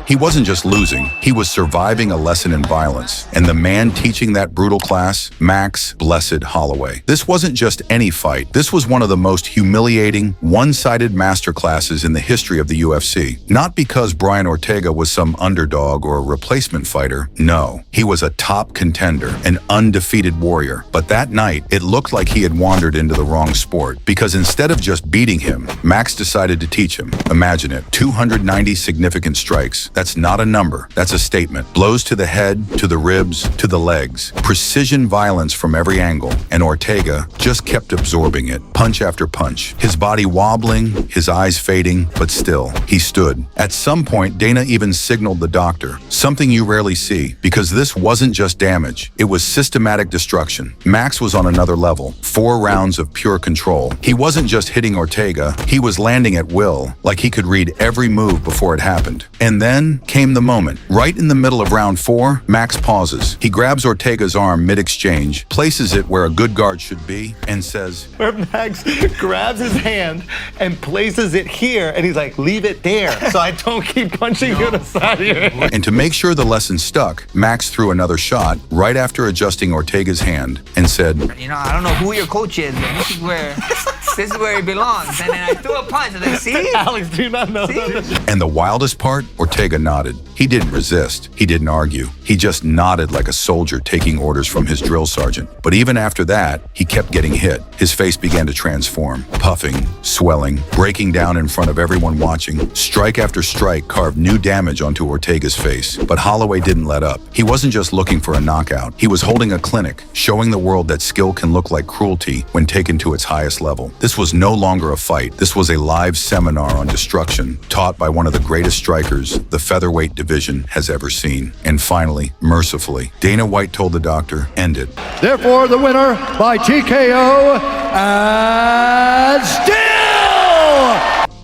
He wasn't just losing, he was surviving a lesson in violence. And the man teaching that brutal class, Max Blessed Holloway. This wasn't just any fight. This was one of the most humiliating, one-sided masterclasses in the history of the UFC. Not because Brian Ortega was some underdog or a replacement fighter. No, he was a top contender, an undefeated warrior. But that night, it looked like he had wandered into the wrong sport. Because instead of just beating him, Max decided to teach him. Imagine it, 290 significant strikes. That's not a number, that's a statement. Blows to the head, to the ribs, to the legs. Precision violence from every angle. And Ortega just kept absorbing it, punch after punch. His body wobbling, his eyes fading, but still, he stood. At some point, Dana even signaled the doctor, something you rarely see, because this wasn't just damage, it was systematic destruction. Max was on another level, 4 rounds of pure control. He wasn't just hitting Ortega, he was landing at will, like he could read every move before it happened. And then came the moment. Right in the middle of round 4, Max pauses. He grabs Ortega's arm mid-exchange, places it where a good guard should be, and says, where Max grabs his hand and places it here, and he's like, leave it there so I don't keep punching you in the side of your head. And to make sure the lesson stuck, Max threw another shot right after adjusting Ortega's hand and said, you know, I don't know who your coach is, but this is where he belongs. And then I threw a punch. I was like, see? Alex, do you not know that? And the wildest part, Ortega nodded. He didn't resist. He didn't argue. He just nodded like a soldier taking orders from his drill sergeant. But even after that, he kept getting hit. His face began to transform, puffing, swelling, breaking down in front of everyone watching. Strike after strike carved new damage onto Ortega's face. But Holloway didn't let up. He wasn't just looking for a knockout. He was holding a clinic, showing the world that skill can look like cruelty when taken to its highest level. This was no longer a fight. This was a live seminar on destruction, taught by one of the greatest strikers the featherweight division has ever seen. And finally, mercifully, Dana White told the doctor, end it. Therefore, the winner by TKO,